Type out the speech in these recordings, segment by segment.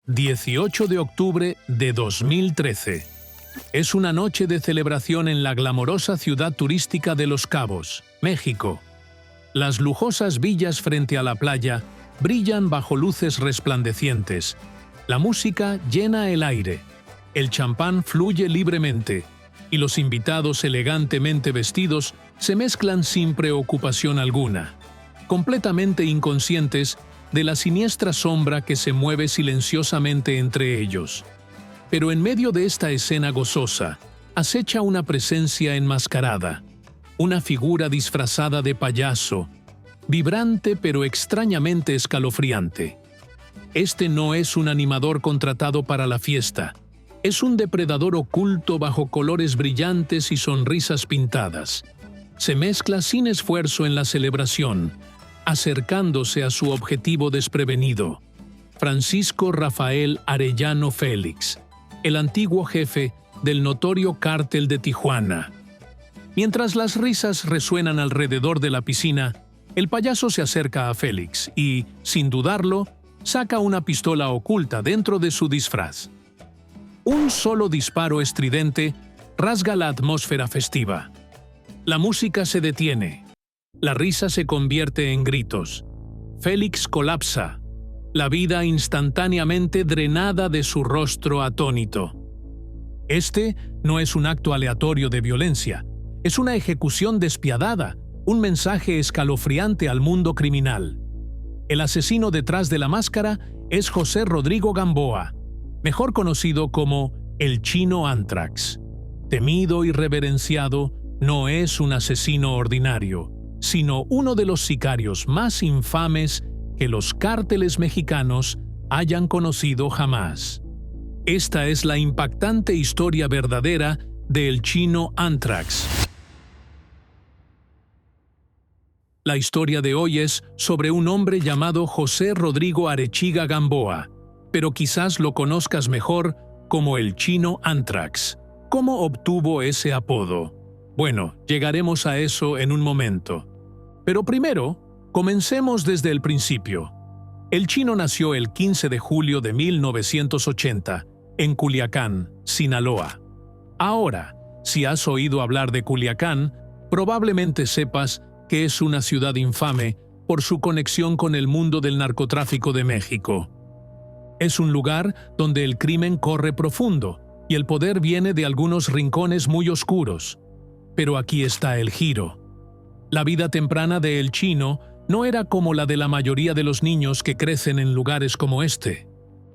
18 de octubre de 2013. Es una noche de celebración en la glamorosa ciudad turística de Los Cabos, México. Las lujosas villas frente a la playa brillan bajo luces resplandecientes. La música llena el aire. El champán fluye libremente y los invitados elegantemente vestidos se mezclan sin preocupación alguna, completamente inconscientes de la siniestra sombra que se mueve silenciosamente entre ellos. Pero en medio de esta escena gozosa, acecha una presencia enmascarada, una figura disfrazada de payaso, vibrante pero extrañamente escalofriante. Este no es un animador contratado para la fiesta, es un depredador oculto bajo colores brillantes y sonrisas pintadas. Se mezcla sin esfuerzo en la celebración, acercándose a su objetivo desprevenido. Francisco Rafael Arellano Félix, el antiguo jefe del notorio cártel de Tijuana. Mientras las risas resuenan alrededor de la piscina, el payaso se acerca a Félix y, sin dudarlo, saca una pistola oculta dentro de su disfraz. Un solo disparo estridente rasga la atmósfera festiva. La música se detiene. La risa se convierte en gritos. Félix colapsa, la vida instantáneamente drenada de su rostro atónito. Este no es un acto aleatorio de violencia, es una ejecución despiadada, un mensaje escalofriante al mundo criminal. El asesino detrás de la máscara es José Rodrigo Gamboa, mejor conocido como el Chino Anthrax. Temido y reverenciado, no es un asesino ordinario, sino uno de los sicarios más infames que los cárteles mexicanos hayan conocido jamás. Esta es la impactante historia verdadera del Chino Anthrax. La historia de hoy es sobre un hombre llamado José Rodrigo Arechiga Gamboa, pero quizás lo conozcas mejor como el Chino Anthrax. ¿Cómo obtuvo ese apodo? Bueno, llegaremos a eso en un momento. Pero primero, comencemos desde el principio. El Chino nació el 15 de julio de 1980, en Culiacán, Sinaloa. Ahora, si has oído hablar de Culiacán, probablemente sepas que es una ciudad infame por su conexión con el mundo del narcotráfico de México. Es un lugar donde el crimen corre profundo y el poder viene de algunos rincones muy oscuros. Pero aquí está el giro. La vida temprana de El Chino no era como la de la mayoría de los niños que crecen en lugares como este.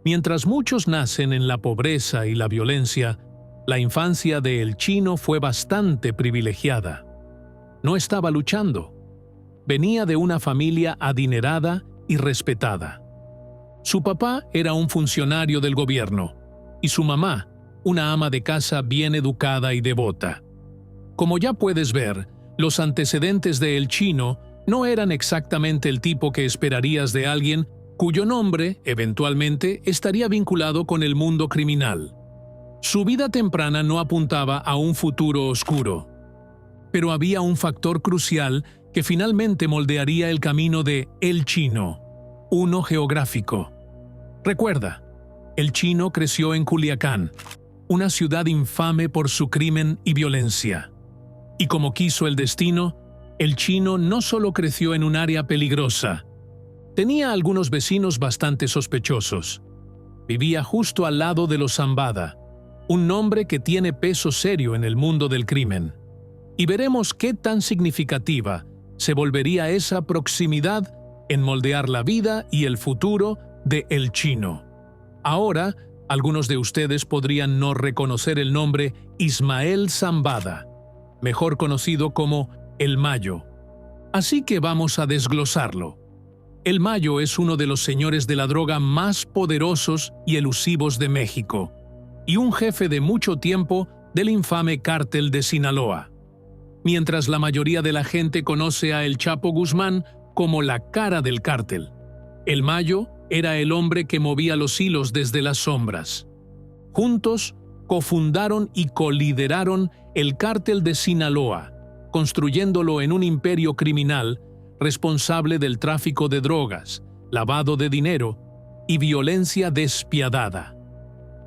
Mientras muchos nacen en la pobreza y la violencia, la infancia de El Chino fue bastante privilegiada. No estaba luchando. Venía de una familia adinerada y respetada. Su papá era un funcionario del gobierno y su mamá, una ama de casa bien educada y devota. Como ya puedes ver, los antecedentes de El Chino no eran exactamente el tipo que esperarías de alguien cuyo nombre, eventualmente, estaría vinculado con el mundo criminal. Su vida temprana no apuntaba a un futuro oscuro. Pero había un factor crucial que finalmente moldearía el camino de El Chino, uno geográfico. Recuerda, El Chino creció en Culiacán, una ciudad infame por su crimen y violencia. Y como quiso el destino, El Chino no solo creció en un área peligrosa. Tenía algunos vecinos bastante sospechosos. Vivía justo al lado de los Zambada, un nombre que tiene peso serio en el mundo del crimen. Y veremos qué tan significativa se volvería esa proximidad en moldear la vida y el futuro de El Chino. Ahora, algunos de ustedes podrían no reconocer el nombre Ismael Zambada, mejor conocido como El Mayo. Así que vamos a desglosarlo. El Mayo es uno de los señores de la droga más poderosos y elusivos de México, y un jefe de mucho tiempo del infame cártel de Sinaloa. Mientras la mayoría de la gente conoce a El Chapo Guzmán como la cara del cártel, El Mayo era el hombre que movía los hilos desde las sombras. Juntos, cofundaron y colideraron el cártel de Sinaloa, construyéndolo en un imperio criminal responsable del tráfico de drogas, lavado de dinero y violencia despiadada.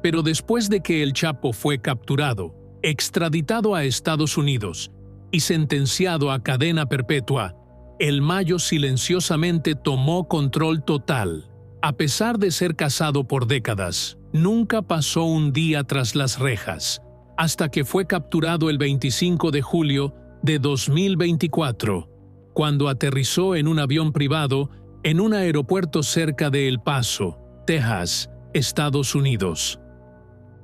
Pero después de que el Chapo fue capturado, extraditado a Estados Unidos y sentenciado a cadena perpetua, el Mayo silenciosamente tomó control total. A pesar de ser casado por décadas, nunca pasó un día tras las rejas, hasta que fue capturado el 25 de julio de 2024, cuando aterrizó en un avión privado en un aeropuerto cerca de El Paso, Texas, Estados Unidos.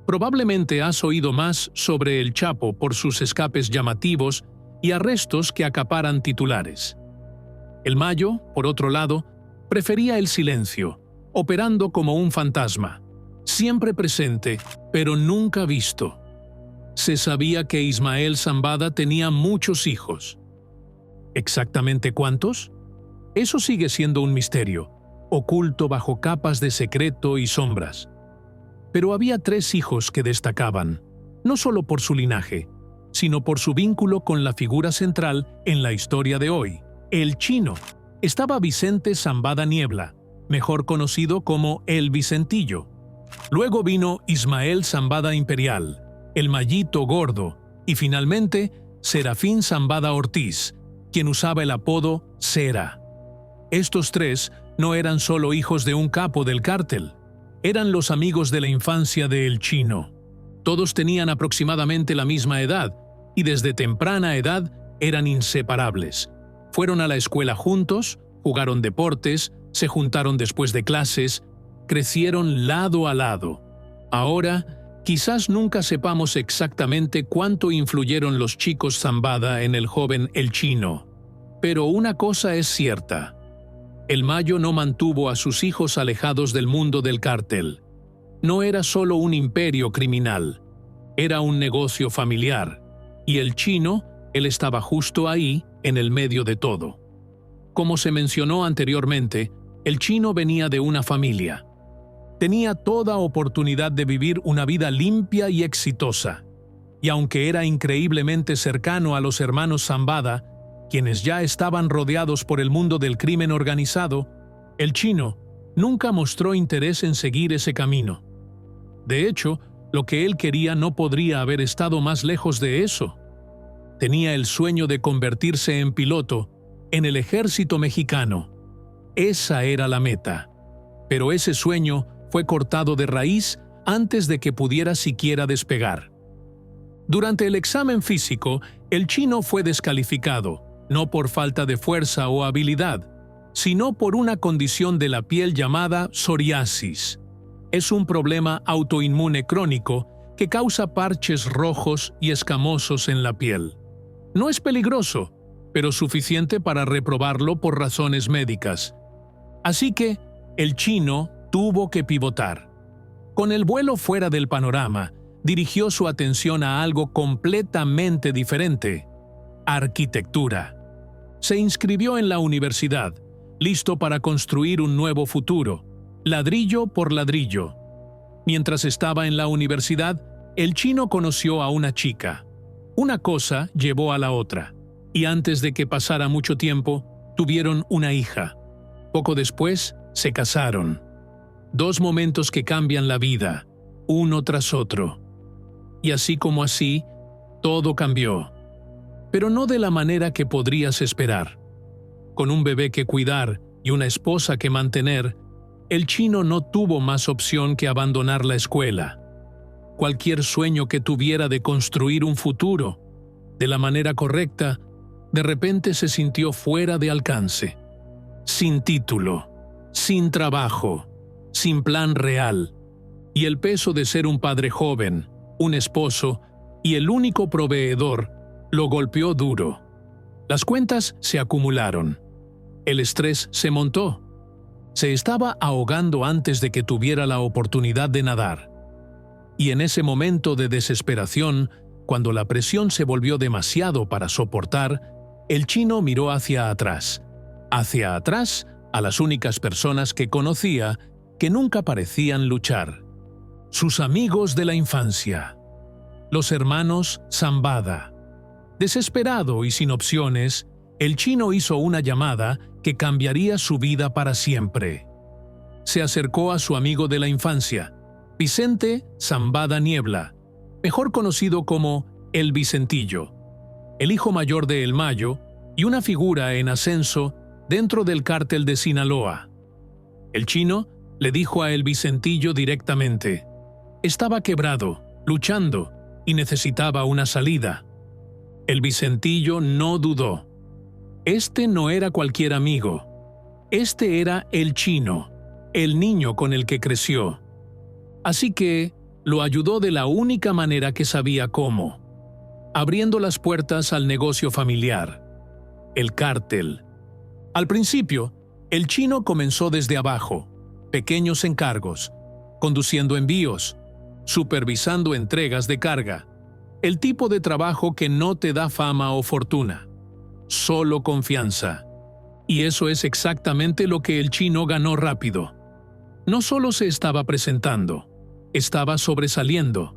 Probablemente has oído más sobre el Chapo por sus escapes llamativos y arrestos que acaparan titulares. El Mayo, por otro lado, prefería el silencio, operando como un fantasma, siempre presente, pero nunca visto. Se sabía que Ismael Zambada tenía muchos hijos. ¿Exactamente cuántos? Eso sigue siendo un misterio, oculto bajo capas de secreto y sombras. Pero había 3 hijos que destacaban, no solo por su linaje, sino por su vínculo con la figura central en la historia de hoy, el Chino. Estaba Vicente Zambada Niebla, mejor conocido como El Vicentillo. Luego vino Ismael Zambada Imperial, el Mayito Gordo, y finalmente Serafín Zambada Ortiz, quien usaba el apodo Cera. Estos 3 no eran solo hijos de un capo del cártel, eran los amigos de la infancia de El Chino. Todos tenían aproximadamente la misma edad y desde temprana edad eran inseparables. Fueron a la escuela juntos, jugaron deportes, se juntaron después de clases, crecieron lado a lado. Ahora, quizás nunca sepamos exactamente cuánto influyeron los chicos Zambada en el joven El Chino. Pero una cosa es cierta. El Mayo no mantuvo a sus hijos alejados del mundo del cártel. No era solo un imperio criminal, era un negocio familiar. Y el Chino, él estaba justo ahí, en el medio de todo. Como se mencionó anteriormente, el Chino venía de una familia. Tenía toda oportunidad de vivir una vida limpia y exitosa. Y aunque era increíblemente cercano a los hermanos Zambada, quienes ya estaban rodeados por el mundo del crimen organizado, el Chino nunca mostró interés en seguir ese camino. De hecho, lo que él quería no podría haber estado más lejos de eso. Tenía el sueño de convertirse en piloto en el ejército mexicano. Esa era la meta. Pero ese sueño fue cortado de raíz antes de que pudiera siquiera despegar. Durante el examen físico, el Chino fue descalificado, no por falta de fuerza o habilidad, sino por una condición de la piel llamada psoriasis. Es un problema autoinmune crónico que causa parches rojos y escamosos en la piel. No es peligroso, pero suficiente para reprobarlo por razones médicas. Así que, el Chino tuvo que pivotar. Con el vuelo fuera del panorama, dirigió su atención a algo completamente diferente: arquitectura. Se inscribió en la universidad, listo para construir un nuevo futuro, ladrillo por ladrillo. Mientras estaba en la universidad, el Chino conoció a una chica. Una cosa llevó a la otra, y antes de que pasara mucho tiempo, tuvieron una hija. Poco después, se casaron. 2 momentos que cambian la vida, uno tras otro. Y así como así, todo cambió. Pero no de la manera que podrías esperar. Con un bebé que cuidar y una esposa que mantener, el Chino no tuvo más opción que abandonar la escuela. Cualquier sueño que tuviera de construir un futuro, de la manera correcta, de repente se sintió fuera de alcance. Sin título, sin trabajo, sin plan real, y el peso de ser un padre joven, un esposo y el único proveedor lo golpeó duro. Las cuentas se acumularon. El estrés se montó. Se estaba ahogando antes de que tuviera la oportunidad de nadar. Y en ese momento de desesperación, cuando la presión se volvió demasiado para soportar, el Chino miró hacia atrás a las únicas personas que conocía que nunca parecían luchar. Sus amigos de la infancia. Los hermanos Zambada. Desesperado y sin opciones, el Chino hizo una llamada que cambiaría su vida para siempre. se acercó a su amigo de la infancia, Vicente Zambada Niebla, mejor conocido como El Vicentillo, el hijo mayor de El Mayo y una figura en ascenso dentro del cártel de Sinaloa. El chino le dijo a El Vicentillo directamente: estaba quebrado, luchando, y necesitaba una salida. El Vicentillo no dudó. Este no era cualquier amigo. Este era el chino, el niño con el que creció. Así que lo ayudó de la única manera que sabía cómo, abriendo las puertas al negocio familiar, el cártel. Al principio, el chino comenzó desde abajo, pequeños encargos, conduciendo envíos, supervisando entregas de carga, el tipo de trabajo que no te da fama o fortuna, solo confianza. Y eso es exactamente lo que el chino ganó rápido. No solo se estaba presentando, estaba sobresaliendo,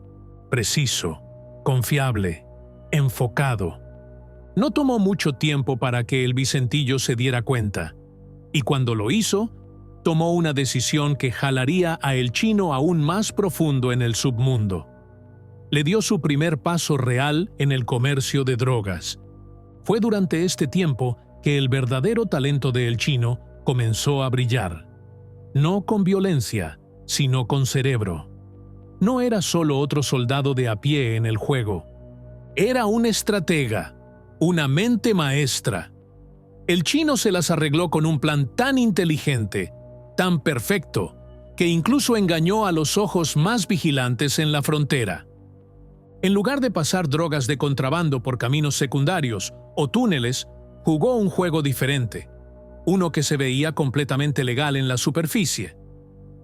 preciso, confiable, enfocado. No tomó mucho tiempo para que el Vicentillo se diera cuenta, y cuando lo hizo, tomó una decisión que jalaría a el chino aún más profundo en el submundo. Le dio su primer paso real en el comercio de drogas. Fue durante este tiempo que el verdadero talento de el chino comenzó a brillar. No con violencia, sino con cerebro. No era solo otro soldado de a pie en el juego. Era un estratega, una mente maestra. El chino se las arregló con un plan tan inteligente, tan perfecto, que incluso engañó a los ojos más vigilantes en la frontera. En lugar de pasar drogas de contrabando por caminos secundarios o túneles, jugó un juego diferente, uno que se veía completamente legal en la superficie.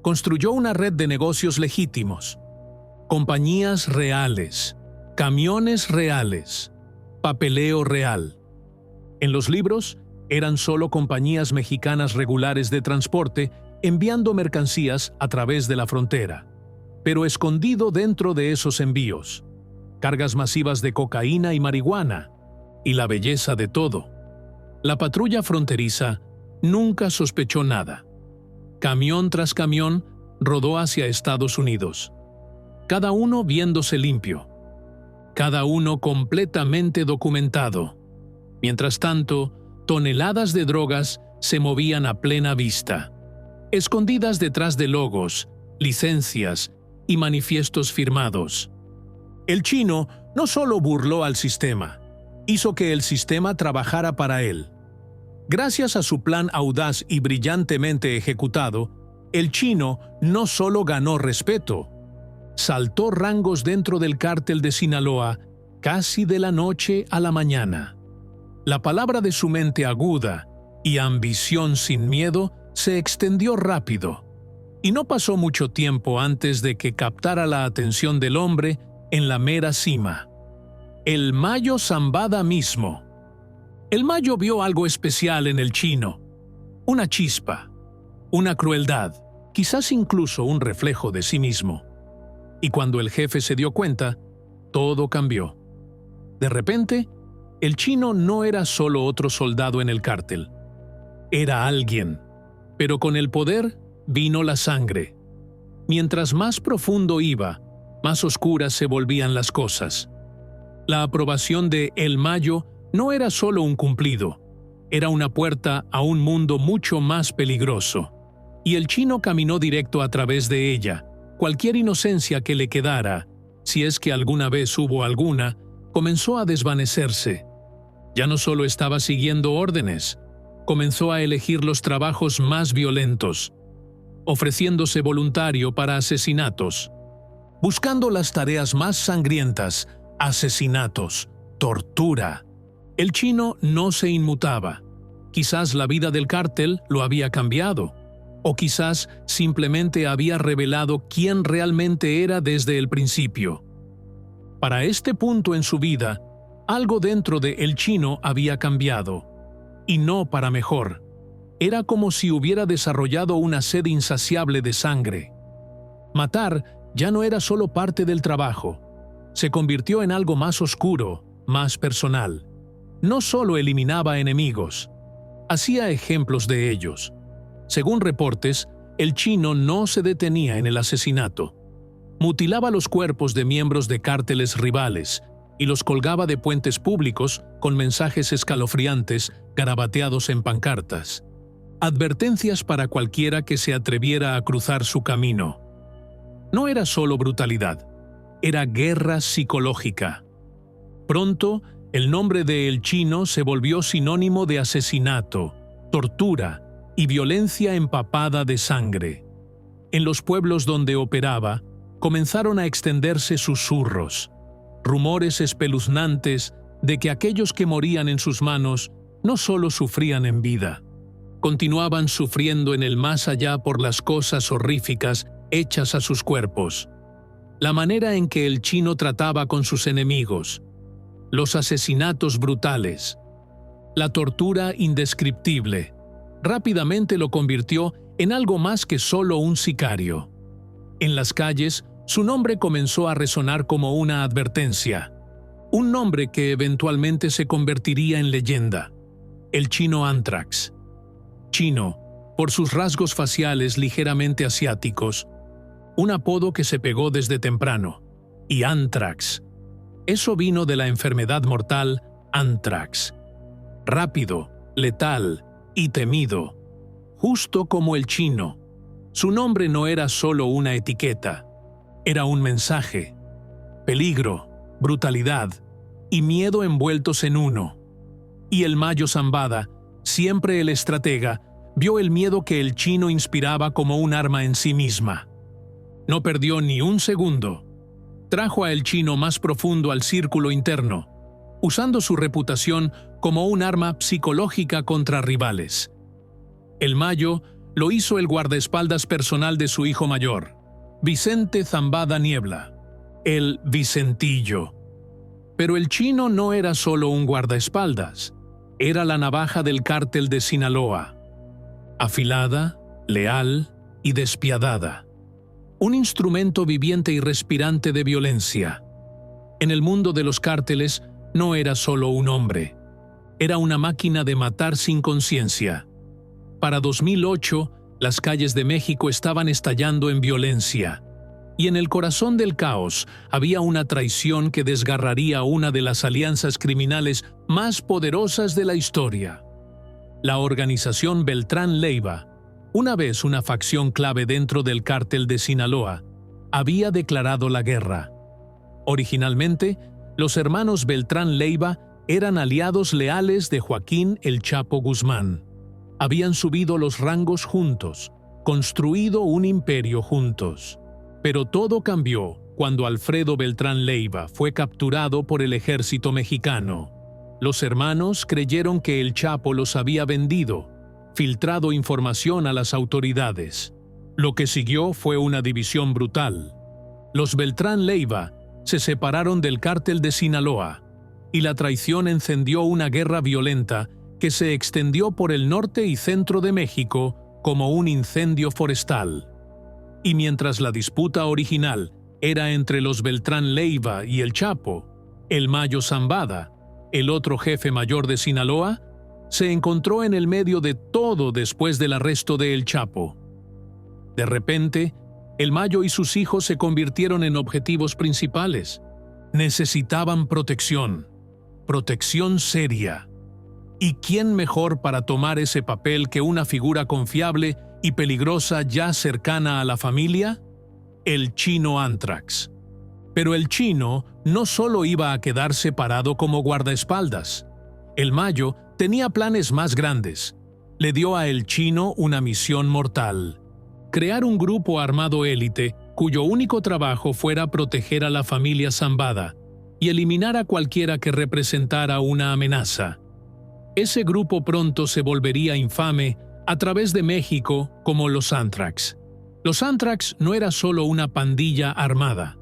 Construyó una red de negocios legítimos, compañías reales, camiones reales, papeleo real. En los libros, eran solo compañías mexicanas regulares de transporte enviando mercancías a través de la frontera, pero escondido dentro de esos envíos, cargas masivas de cocaína y marihuana, y la belleza de todo. La patrulla fronteriza nunca sospechó nada. Camión tras camión rodó hacia Estados Unidos, cada uno viéndose limpio, cada uno completamente documentado. Mientras tanto, toneladas de drogas se movían a plena vista, escondidas detrás de logos, licencias y manifiestos firmados. El chino no solo burló al sistema, hizo que el sistema trabajara para él. Gracias a su plan audaz y brillantemente ejecutado, el chino no solo ganó respeto, saltó rangos dentro del cártel de Sinaloa casi de la noche a la mañana. La palabra de su mente aguda y ambición sin miedo se extendió rápido, y no pasó mucho tiempo antes de que captara la atención del hombre en la mera cima. El Mayo Zambada mismo. El Mayo vio algo especial en el chino, una chispa, una crueldad, quizás incluso un reflejo de sí mismo. Y cuando el jefe se dio cuenta, todo cambió. De repente, el chino no era solo otro soldado en el cártel. Era alguien, pero con el poder vino la sangre. Mientras más profundo iba, más oscuras se volvían las cosas. La aprobación de El Mayo no era solo un cumplido, era una puerta a un mundo mucho más peligroso. Y el chino caminó directo a través de ella. Cualquier inocencia que le quedara, si es que alguna vez hubo alguna, comenzó a desvanecerse. Ya no solo estaba siguiendo órdenes, comenzó a elegir los trabajos más violentos, ofreciéndose voluntario para asesinatos, buscando las tareas más sangrientas, asesinatos, tortura. El chino no se inmutaba. Quizás la vida del cártel lo había cambiado, o quizás simplemente había revelado quién realmente era desde el principio. Para este punto en su vida, algo dentro de el chino había cambiado, y no para mejor. Era como si hubiera desarrollado una sed insaciable de sangre. Matar ya no era solo parte del trabajo, se convirtió en algo más oscuro, más personal. No solo eliminaba enemigos, hacía ejemplos de ellos. Según reportes, el chino no se detenía en el asesinato. Mutilaba los cuerpos de miembros de cárteles rivales y los colgaba de puentes públicos con mensajes escalofriantes garabateados en pancartas. Advertencias para cualquiera que se atreviera a cruzar su camino. No era solo brutalidad, era guerra psicológica. Pronto, el nombre de El Chino se volvió sinónimo de asesinato, tortura y violencia empapada de sangre. En los pueblos donde operaba, comenzaron a extenderse susurros, rumores espeluznantes de que aquellos que morían en sus manos no solo sufrían en vida, continuaban sufriendo en el más allá por las cosas horríficas hechas a sus cuerpos. La manera en que el chino trataba con sus enemigos, los asesinatos brutales, la tortura indescriptible, rápidamente lo convirtió en algo más que solo un sicario. En las calles, su nombre comenzó a resonar como una advertencia, un nombre que eventualmente se convertiría en leyenda: el chino Anthrax. Chino, por sus rasgos faciales ligeramente asiáticos, un apodo que se pegó desde temprano, y Anthrax. Eso vino de la enfermedad mortal Anthrax. Rápido, letal y temido, justo como el chino. Su nombre no era solo una etiqueta, era un mensaje. Peligro, brutalidad y miedo envueltos en uno. Y el Mayo Zambada, siempre el estratega, vio el miedo que el chino inspiraba como un arma en sí misma. No perdió ni un segundo. Trajo a el chino más profundo al círculo interno, usando su reputación como un arma psicológica contra rivales. El Mayo lo hizo el guardaespaldas personal de su hijo mayor, Vicente Zambada Niebla, el Vicentillo. Pero el chino no era solo un guardaespaldas, era la navaja del cártel de Sinaloa. Afilada, leal y despiadada. Un instrumento viviente y respirante de violencia. En el mundo de los cárteles no era solo un hombre, era una máquina de matar sin conciencia. Para 2008, las calles de México estaban estallando en violencia, y en el corazón del caos había una traición que desgarraría una de las alianzas criminales más poderosas de la historia. La organización Beltrán Leiva, una vez una facción clave dentro del cártel de Sinaloa, había declarado la guerra. Originalmente, los hermanos Beltrán Leiva eran aliados leales de Joaquín El Chapo Guzmán. Habían subido los rangos juntos, construido un imperio juntos. Pero todo cambió cuando Alfredo Beltrán Leiva fue capturado por el ejército mexicano. Los hermanos creyeron que el Chapo los había vendido, filtrado información a las autoridades. Lo que siguió fue una división brutal. Los Beltrán Leiva se separaron del cártel de Sinaloa, y la traición encendió una guerra violenta que se extendió por el norte y centro de México como un incendio forestal. Y mientras la disputa original era entre los Beltrán Leiva y el Chapo, el Mayo Zambada, el otro jefe mayor de Sinaloa, se encontró en el medio de todo después del arresto de El Chapo. De repente, el Mayo y sus hijos se convirtieron en objetivos principales. Necesitaban protección seria. ¿Y quién mejor para tomar ese papel que una figura confiable y peligrosa ya cercana a la familia? El chino Anthrax. Pero el chino no solo iba a quedar separado como guardaespaldas. El Mayo tenía planes más grandes. Le dio a el chino una misión mortal: crear un grupo armado élite cuyo único trabajo fuera proteger a la familia Zambada y eliminar a cualquiera que representara una amenaza. Ese grupo pronto se volvería infame a través de México como los Anthrax. Los Anthrax no era solo una pandilla armada,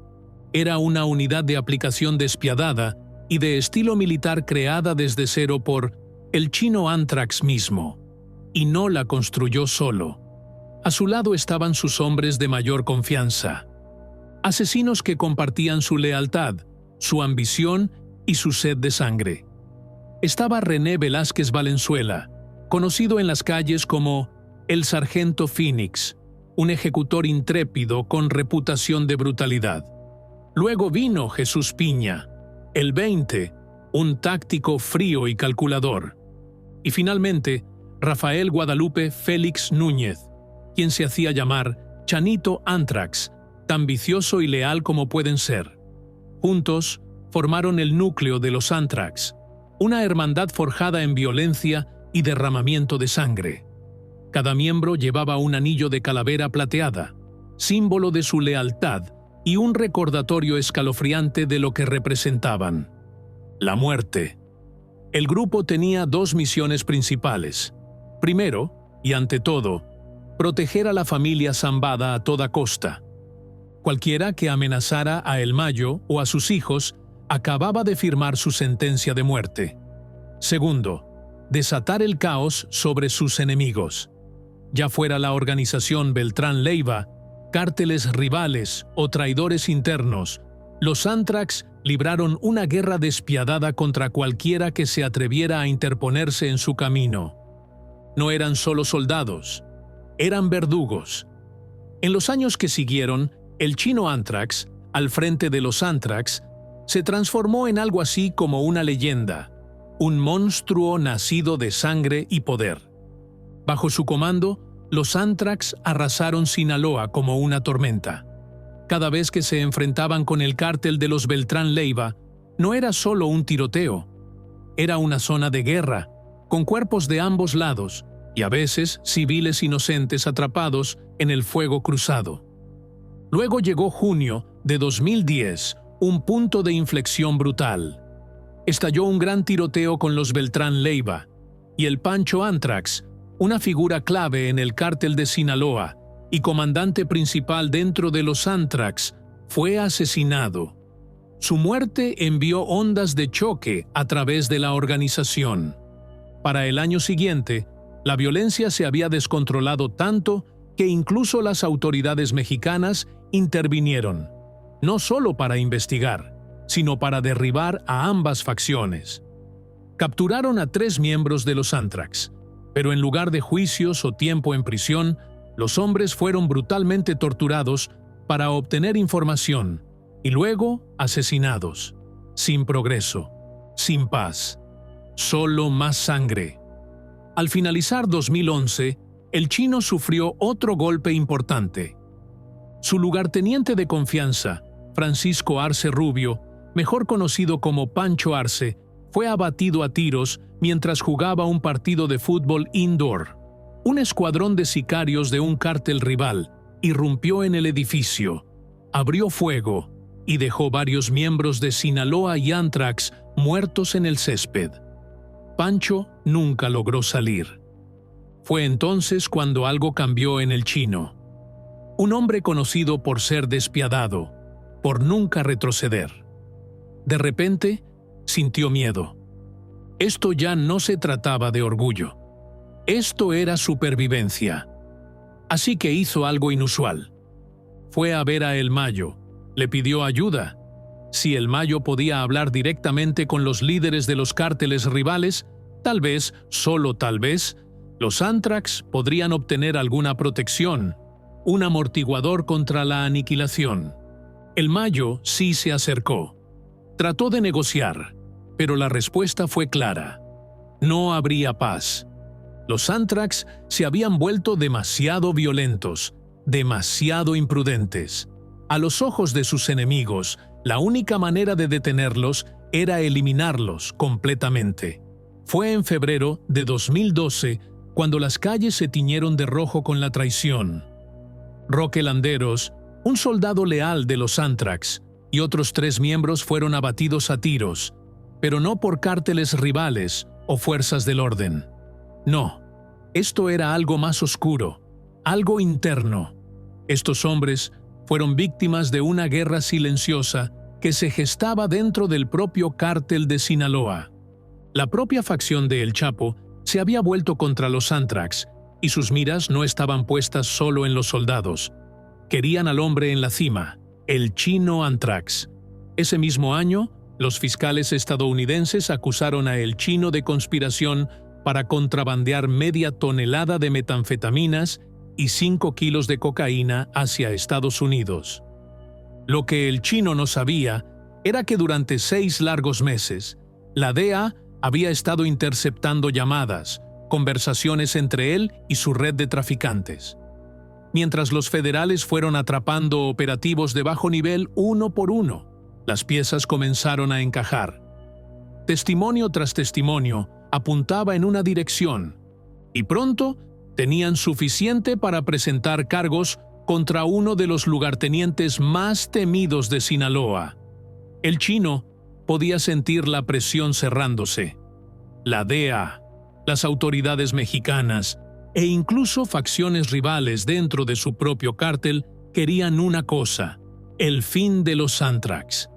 era una unidad de aplicación despiadada y de estilo militar creada desde cero por el chino Anthrax mismo. Y no la construyó solo. A su lado estaban sus hombres de mayor confianza. Asesinos que compartían su lealtad, su ambición y su sed de sangre. Estaba René Velázquez Valenzuela, conocido en las calles como el Sargento Phoenix, un ejecutor intrépido con reputación de brutalidad. Luego vino Jesús Piña, el 20, un táctico frío y calculador. Y finalmente, Rafael Guadalupe Félix Núñez, quien se hacía llamar Chanito Anthrax, tan vicioso y leal como pueden ser. Juntos, formaron el núcleo de los Anthrax, una hermandad forjada en violencia y derramamiento de sangre. Cada miembro llevaba un anillo de calavera plateada, símbolo de su lealtad y un recordatorio escalofriante de lo que representaban: la muerte. El grupo tenía dos misiones principales. Primero, y ante todo, proteger a la familia Zambada a toda costa. Cualquiera que amenazara a El Mayo o a sus hijos acababa de firmar su sentencia de muerte. Segundo, desatar el caos sobre sus enemigos. Ya fuera la organización Beltrán Leiva, cárteles rivales o traidores internos, los Anthrax libraron una guerra despiadada contra cualquiera que se atreviera a interponerse en su camino. No eran solo soldados, eran verdugos. En los años que siguieron, el chino Anthrax, al frente de los Anthrax, se transformó en algo así como una leyenda, un monstruo nacido de sangre y poder. Bajo su comando, los Anthrax arrasaron Sinaloa como una tormenta. Cada vez que se enfrentaban con el cártel de los Beltrán Leiva, no era solo un tiroteo. Era una zona de guerra, con cuerpos de ambos lados, y a veces civiles inocentes atrapados en el fuego cruzado. Luego llegó junio de 2010, un punto de inflexión brutal. Estalló un gran tiroteo con los Beltrán Leiva, y el Pancho Anthrax, una figura clave en el cártel de Sinaloa y comandante principal dentro de los Anthrax, fue asesinado. Su muerte envió ondas de choque a través de la organización. Para el año siguiente, la violencia se había descontrolado tanto que incluso las autoridades mexicanas intervinieron, no solo para investigar, sino para derribar a ambas facciones. Capturaron a 3 miembros de los Anthrax, pero en lugar de juicios o tiempo en prisión, los hombres fueron brutalmente torturados para obtener información y luego asesinados, sin progreso, sin paz, solo más sangre. Al finalizar 2011, el chino sufrió otro golpe importante. Su lugarteniente de confianza, Francisco Arce Rubio, mejor conocido como Pancho Arce, fue abatido a tiros mientras jugaba un partido de fútbol indoor. Un escuadrón de sicarios de un cártel rival irrumpió en el edificio, abrió fuego y dejó varios miembros de Sinaloa y Anthrax muertos en el césped. Pancho nunca logró salir. Fue entonces cuando algo cambió en el chino. Un hombre conocido por ser despiadado, por nunca retroceder. De repente, sintió miedo. Esto ya no se trataba de orgullo. Esto era supervivencia. Así que hizo algo inusual. Fue a ver a El Mayo, le pidió ayuda. Si El Mayo podía hablar directamente con los líderes de los cárteles rivales, tal vez, solo tal vez, los Anthrax podrían obtener alguna protección, un amortiguador contra la aniquilación. El Mayo sí se acercó. Trató de negociar, pero la respuesta fue clara. No habría paz. Los Anthrax se habían vuelto demasiado violentos, demasiado imprudentes. A los ojos de sus enemigos, la única manera de detenerlos era eliminarlos completamente. Fue en febrero de 2012 cuando las calles se tiñeron de rojo con la traición. Roque Landeros, un soldado leal de los Anthrax, y otros 3 miembros fueron abatidos a tiros, pero no por cárteles rivales o fuerzas del orden. No, esto era algo más oscuro, algo interno. Estos hombres fueron víctimas de una guerra silenciosa que se gestaba dentro del propio cártel de Sinaloa. La propia facción de El Chapo se había vuelto contra los Anthrax, y sus miras no estaban puestas solo en los soldados. Querían al hombre en la cima, el chino Anthrax. Ese mismo año, los fiscales estadounidenses acusaron a El Chino de conspiración para contrabandear media tonelada de metanfetaminas y 5 kilos de cocaína hacia Estados Unidos. Lo que el chino no sabía era que durante 6 largos meses, la DEA había estado interceptando llamadas, conversaciones entre él y su red de traficantes. Mientras los federales fueron atrapando operativos de bajo nivel uno por uno, las piezas comenzaron a encajar. Testimonio tras testimonio apuntaba en una dirección, y pronto tenían suficiente para presentar cargos contra uno de los lugartenientes más temidos de Sinaloa. El chino podía sentir la presión cerrándose. La DEA, las autoridades mexicanas e incluso facciones rivales dentro de su propio cártel querían una cosa: el fin de los Anthrax.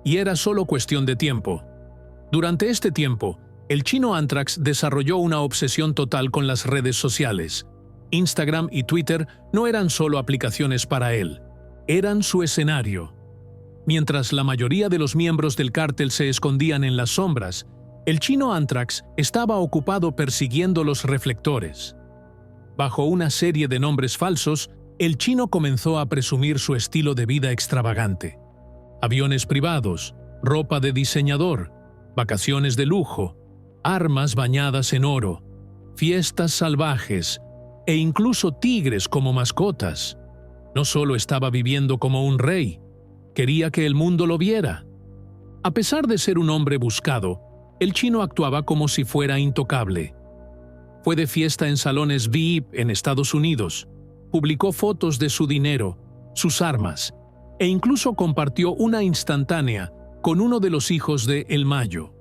Y era solo cuestión de tiempo. Durante este tiempo, el chino Anthrax desarrolló una obsesión total con las redes sociales. Instagram y Twitter no eran solo aplicaciones para él, eran su escenario. Mientras la mayoría de los miembros del cártel se escondían en las sombras, el chino Anthrax estaba ocupado persiguiendo los reflectores. Bajo una serie de nombres falsos, el chino comenzó a presumir su estilo de vida extravagante. Aviones privados, ropa de diseñador, vacaciones de lujo, armas bañadas en oro, fiestas salvajes e incluso tigres como mascotas. No solo estaba viviendo como un rey, quería que el mundo lo viera. A pesar de ser un hombre buscado, el chino actuaba como si fuera intocable. Fue de fiesta en salones VIP en Estados Unidos, publicó fotos de su dinero, sus armas, e incluso compartió una instantánea con uno de los hijos de El Mayo.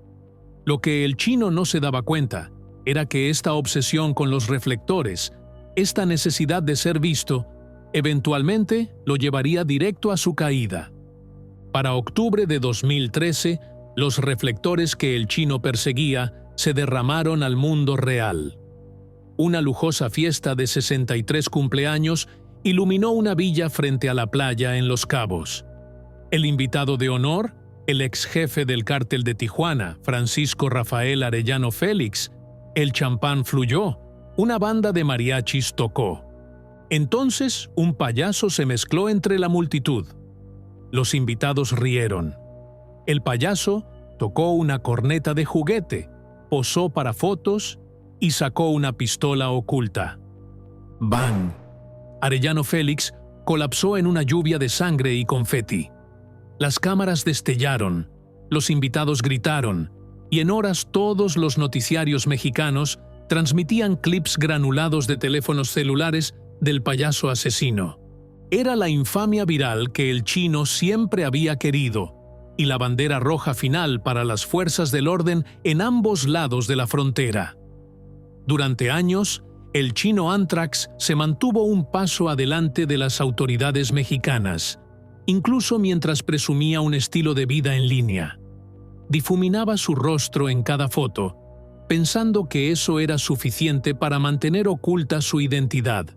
Lo que el chino no se daba cuenta era que esta obsesión con los reflectores, esta necesidad de ser visto, eventualmente lo llevaría directo a su caída. Para octubre de 2013, los reflectores que el chino perseguía se derramaron al mundo real. Una lujosa fiesta de 63 cumpleaños iluminó una villa frente a la playa en Los Cabos. El invitado de honor, el ex jefe del cártel de Tijuana, Francisco Rafael Arellano Félix. El champán fluyó, una banda de mariachis tocó. Entonces un payaso se mezcló entre la multitud. Los invitados rieron. El payaso tocó una corneta de juguete, posó para fotos y sacó una pistola oculta. ¡Bang! Arellano Félix colapsó en una lluvia de sangre y confeti. Las cámaras destellaron, los invitados gritaron, y en horas todos los noticiarios mexicanos transmitían clips granulados de teléfonos celulares del payaso asesino. Era la infamia viral que el chino siempre había querido, y la bandera roja final para las fuerzas del orden en ambos lados de la frontera. Durante años, el chino Anthrax se mantuvo un paso adelante de las autoridades mexicanas, incluso mientras presumía un estilo de vida en línea. Difuminaba su rostro en cada foto, pensando que eso era suficiente para mantener oculta su identidad.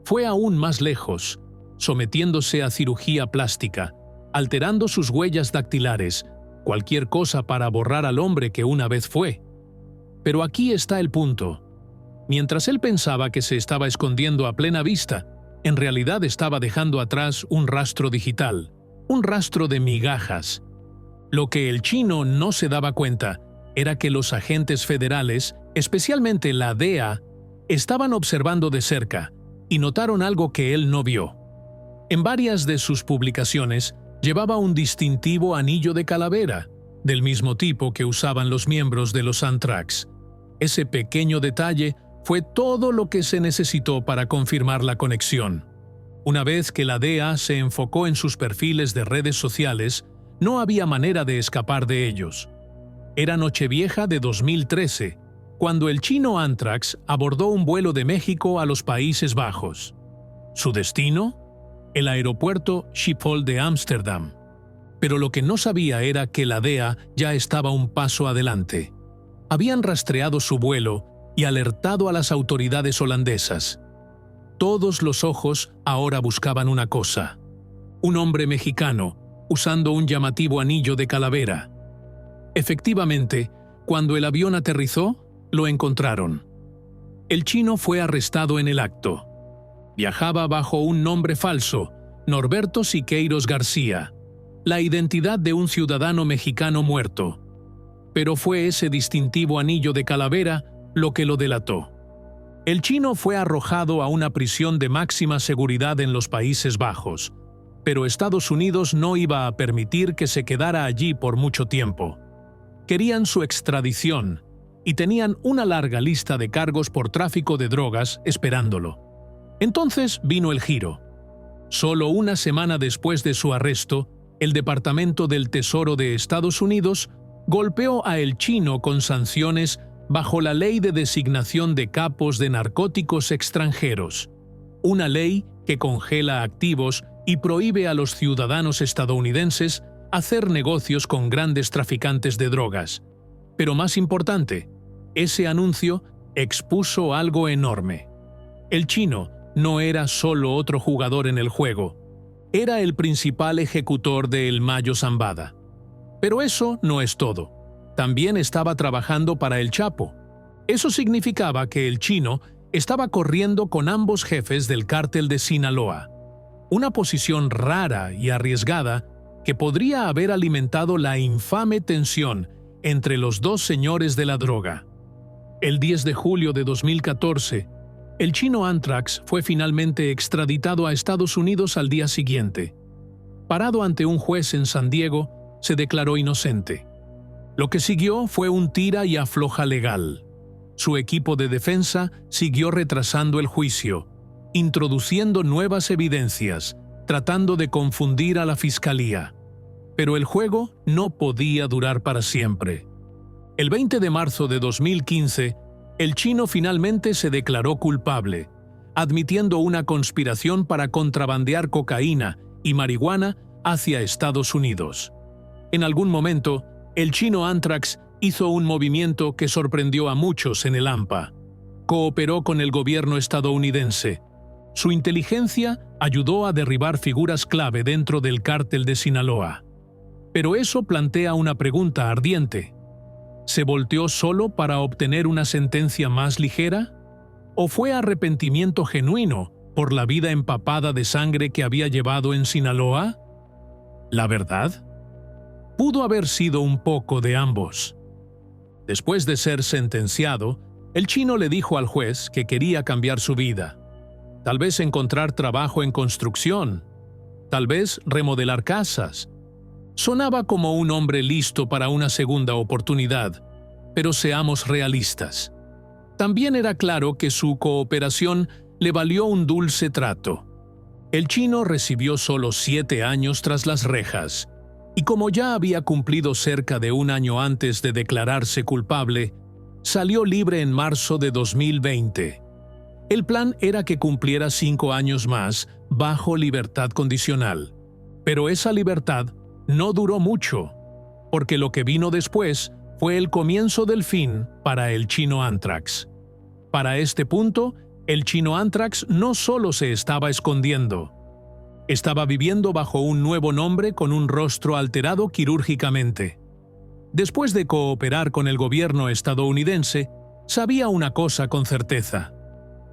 Fue aún más lejos, sometiéndose a cirugía plástica, alterando sus huellas dactilares, cualquier cosa para borrar al hombre que una vez fue. Pero aquí está el punto. Mientras él pensaba que se estaba escondiendo a plena vista, en realidad estaba dejando atrás un rastro digital, un rastro de migajas. Lo que el chino no se daba cuenta era que los agentes federales, especialmente la DEA, estaban observando de cerca y notaron algo que él no vio. En varias de sus publicaciones llevaba un distintivo anillo de calavera, del mismo tipo que usaban los miembros de los Anthrax. Ese pequeño detalle fue todo lo que se necesitó para confirmar la conexión. Una vez que la DEA se enfocó en sus perfiles de redes sociales, no había manera de escapar de ellos. Era Nochevieja de 2013, cuando el chino Anthrax abordó un vuelo de México a los Países Bajos. ¿Su destino? El aeropuerto Schiphol de Ámsterdam. Pero lo que no sabía era que la DEA ya estaba un paso adelante. Habían rastreado su vuelo y alertado a las autoridades holandesas. Todos los ojos ahora buscaban una cosa: un hombre mexicano, usando un llamativo anillo de calavera. Efectivamente, cuando el avión aterrizó, lo encontraron. El chino fue arrestado en el acto. Viajaba bajo un nombre falso, Norberto Siqueiros García, la identidad de un ciudadano mexicano muerto. Pero fue ese distintivo anillo de calavera lo que lo delató. El chino fue arrojado a una prisión de máxima seguridad en los Países Bajos, pero Estados Unidos no iba a permitir que se quedara allí por mucho tiempo. Querían su extradición y tenían una larga lista de cargos por tráfico de drogas esperándolo. Entonces vino el giro. Solo una semana después de su arresto, el Departamento del Tesoro de Estados Unidos golpeó a El Chino con sanciones bajo la Ley de Designación de Capos de Narcóticos Extranjeros, una ley que congela activos y prohíbe a los ciudadanos estadounidenses hacer negocios con grandes traficantes de drogas. Pero más importante, ese anuncio expuso algo enorme. El chino no era solo otro jugador en el juego, era el principal ejecutor de El Mayo Zambada. Pero eso no es todo. También estaba trabajando para el Chapo. Eso significaba que el chino estaba corriendo con ambos jefes del cártel de Sinaloa, una posición rara y arriesgada que podría haber alimentado la infame tensión entre los dos señores de la droga. El 10 de julio de 2014, el chino Anthrax fue finalmente extraditado a Estados Unidos al día siguiente. Parado ante un juez en San Diego, se declaró inocente. Lo que siguió fue un tira y afloja legal. Su equipo de defensa siguió retrasando el juicio, introduciendo nuevas evidencias, tratando de confundir a la fiscalía. Pero el juego no podía durar para siempre. El 20 de marzo de 2015, el chino finalmente se declaró culpable, admitiendo una conspiración para contrabandear cocaína y marihuana hacia Estados Unidos. En algún momento, el chino Anthrax hizo un movimiento que sorprendió a muchos en el AMPA. Cooperó con el gobierno estadounidense. Su inteligencia ayudó a derribar figuras clave dentro del cártel de Sinaloa. Pero eso plantea una pregunta ardiente. ¿Se volteó solo para obtener una sentencia más ligera? ¿O fue arrepentimiento genuino por la vida empapada de sangre que había llevado en Sinaloa? ¿La verdad? Pudo haber sido un poco de ambos. Después de ser sentenciado, el chino le dijo al juez que quería cambiar su vida. Tal vez encontrar trabajo en construcción. Tal vez remodelar casas. Sonaba como un hombre listo para una segunda oportunidad, pero seamos realistas. También era claro que su cooperación le valió un dulce trato. El chino recibió solo 7 años tras las rejas, y como ya había cumplido cerca de un año antes de declararse culpable, salió libre en marzo de 2020. El plan era que cumpliera 5 años más bajo libertad condicional. Pero esa libertad no duró mucho, porque lo que vino después fue el comienzo del fin para el chino Anthrax. Para este punto, el chino Anthrax no solo se estaba escondiendo, estaba viviendo bajo un nuevo nombre con un rostro alterado quirúrgicamente. Después de cooperar con el gobierno estadounidense, sabía una cosa con certeza.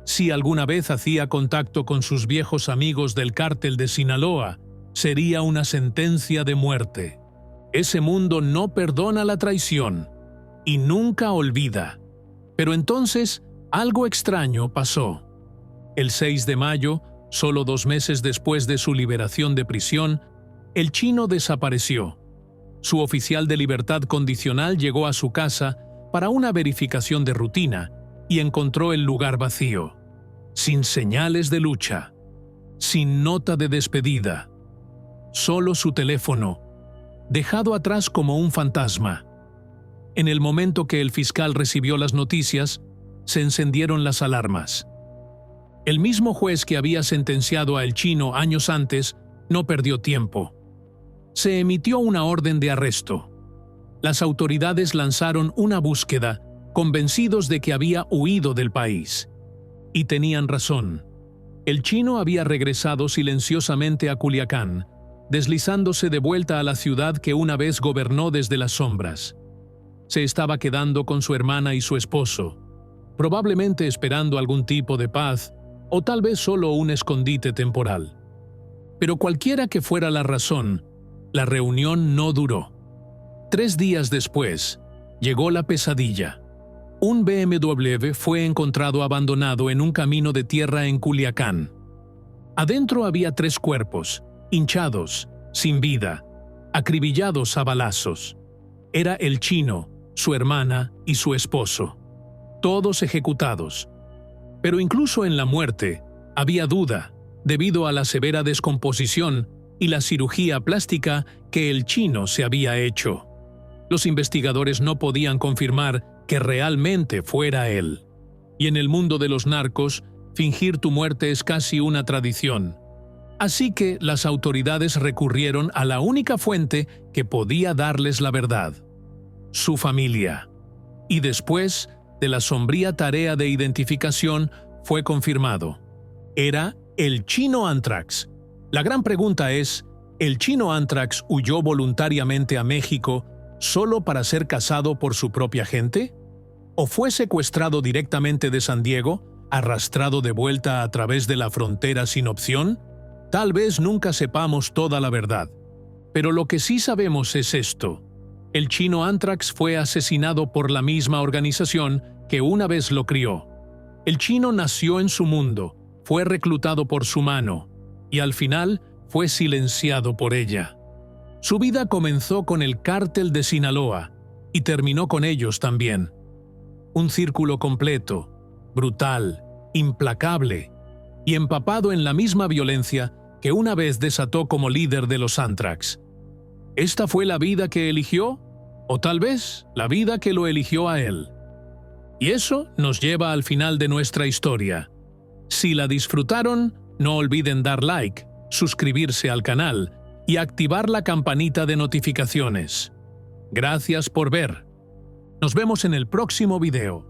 Si alguna vez hacía contacto con sus viejos amigos del cártel de Sinaloa, sería una sentencia de muerte. Ese mundo no perdona la traición y nunca olvida. Pero entonces, algo extraño pasó. El 6 de mayo, solo 2 meses después de su liberación de prisión, el chino desapareció. Su oficial de libertad condicional llegó a su casa para una verificación de rutina y encontró el lugar vacío, sin señales de lucha, sin nota de despedida, solo su teléfono, dejado atrás como un fantasma. En el momento que el fiscal recibió las noticias, se encendieron las alarmas. El mismo juez que había sentenciado a El Chino años antes no perdió tiempo. Se emitió una orden de arresto. Las autoridades lanzaron una búsqueda, convencidos de que había huido del país. Y tenían razón. El chino había regresado silenciosamente a Culiacán, deslizándose de vuelta a la ciudad que una vez gobernó desde las sombras. Se estaba quedando con su hermana y su esposo, probablemente esperando algún tipo de paz o tal vez solo un escondite temporal. Pero cualquiera que fuera la razón, la reunión no duró. 3 días después, llegó la pesadilla. Un BMW fue encontrado abandonado en un camino de tierra en Culiacán. Adentro había 3 cuerpos, hinchados, sin vida, acribillados a balazos. Era el chino, su hermana y su esposo. Todos ejecutados. Pero incluso en la muerte, había duda, debido a la severa descomposición y la cirugía plástica que el chino se había hecho. Los investigadores no podían confirmar que realmente fuera él. Y en el mundo de los narcos, fingir tu muerte es casi una tradición. Así que las autoridades recurrieron a la única fuente que podía darles la verdad: su familia. Y después de la sombría tarea de identificación, fue confirmado. Era el chino Anthrax. La gran pregunta es, ¿el chino Anthrax huyó voluntariamente a México solo para ser cazado por su propia gente? ¿O fue secuestrado directamente de San Diego, arrastrado de vuelta a través de la frontera sin opción? Tal vez nunca sepamos toda la verdad. Pero lo que sí sabemos es esto: el chino Anthrax fue asesinado por la misma organización que una vez lo crió. El chino nació en su mundo, fue reclutado por su mano, y al final fue silenciado por ella. Su vida comenzó con el cártel de Sinaloa y terminó con ellos también. Un círculo completo, brutal, implacable y empapado en la misma violencia que una vez desató como líder de los Anthrax. ¿Esta fue la vida que eligió? ¿O tal vez la vida que lo eligió a él? Y eso nos lleva al final de nuestra historia. Si la disfrutaron, no olviden dar like, suscribirse al canal y activar la campanita de notificaciones. Gracias por ver. Nos vemos en el próximo video.